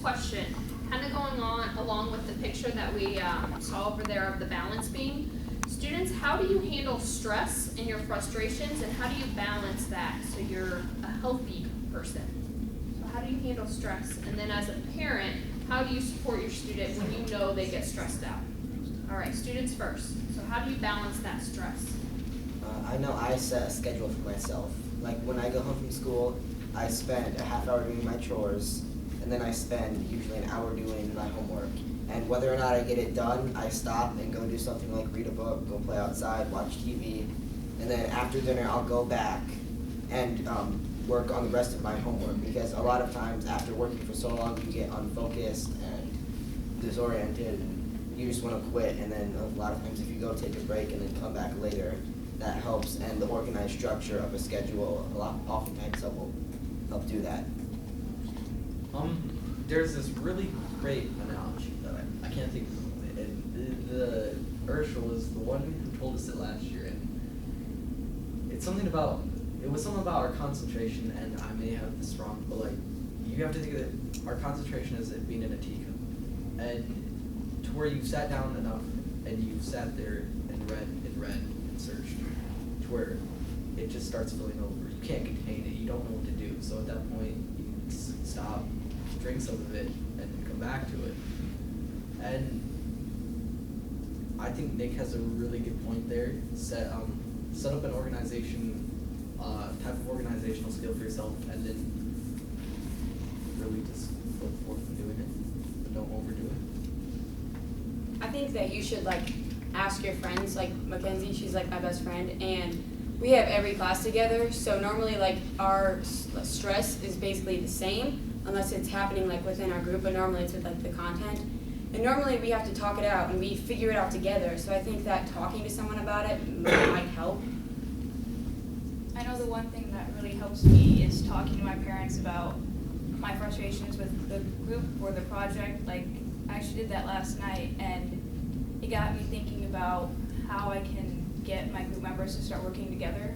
question, kind of going on along with the picture that we saw over there of the balance beam. Students, how do you handle stress and your frustrations, and how do you balance that so you're a healthy person? So how do you handle stress? And then as a parent, how do you support your student when you know they get stressed out? All right, students first. So how do you balance that stress? I know I set a schedule for myself. Like when I go home from school, I spend a half hour doing my chores, and then I spend usually an hour doing my homework. And whether or not I get it done, I stop and go do something like read a book, go play outside, watch TV, and then after dinner I'll go back and work on the rest of my homework, because a lot of times after working for so long you get unfocused and disoriented and you just want to quit. And then a lot of times if you go take a break and then come back later, that helps, and the organized structure of a schedule oftentimes will help do that. There's this really great analogy that I can't think of it. And the Urshel is the one who told us it last year, and it was something about our concentration, and I may have this wrong, but like you have to think of it, our concentration is it being in a teacup, and to where you've sat down enough and you've sat there and read and searched, to where it just starts filling over. You can't contain it. You don't know what to do. So at that point, you stop, drink some of it, and come back to it. And I think Nick has a really good point there. Set up an organization, type of organizational skill for yourself, and then really just look forward to doing it, but don't overdo it. I think that you should ask your friends, like Mackenzie, she's like my best friend, and we have every class together, so normally our stress is basically the same, unless it's happening within our group, but normally it's with the content. And normally we have to talk it out and we figure it out together, so I think that talking to someone about it might help. I know the one thing that really helps me is talking to my parents about my frustrations with the group or the project. I actually did that last night, and it got me thinking about how I can get my group members to start working together,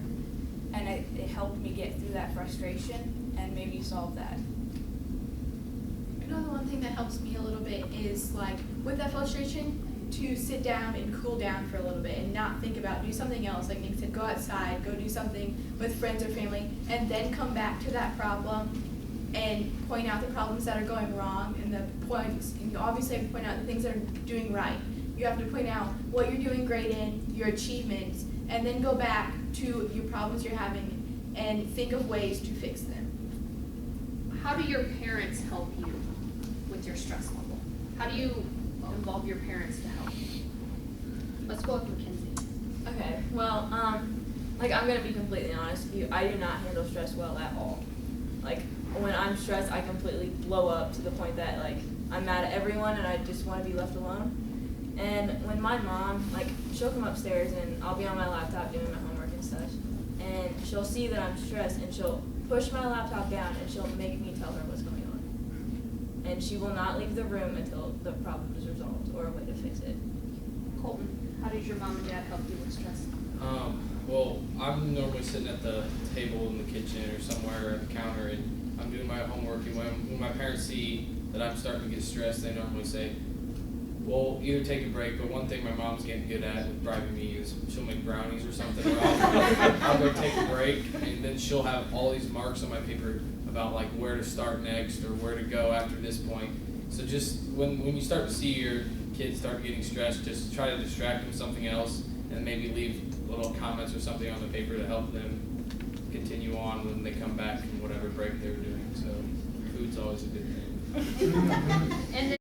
and it helped me get through that frustration and maybe solve that. I know the one thing that helps me a little bit is with that frustration to sit down and cool down for a little bit and not think about, do something else. Like Nick said, go outside, go do something with friends or family, and then come back to that problem and point out the problems that are going wrong and the points. And you obviously have to point out the things that are doing right. You have to point out what you're doing great in, your achievements, and then go back to your problems you're having and think of ways to fix them. How do your parents help you with your stress level? How do you involve your parents to help? Let's go with Mackenzie. Okay, well, I'm gonna be completely honest with you. I do not handle stress well at all. When I'm stressed, I completely blow up to the point that I'm mad at everyone and I just want to be left alone. And when my mom, she'll come upstairs and I'll be on my laptop doing my homework and stuff, and she'll see that I'm stressed and she'll push my laptop down and she'll make me tell her what's going on. And she will not leave the room until the problem is resolved or a way to fix it. Colton, how does your mom and dad help you with stress? Well, I'm normally sitting at the table in the kitchen or somewhere at the counter, and I'm doing my homework, and when my parents see that I'm starting to get stressed, they normally say, well, either take a break, but one thing my mom's getting good at with bribing me is she'll make brownies or something, or I'll go take a break, and then she'll have all these marks on my paper about where to start next or where to go after this point. So just when you start to see your kids start getting stressed, just try to distract them with something else, and maybe leave little comments or something on the paper to help them continue on when they come back from whatever break they were doing. So food's always a good thing. And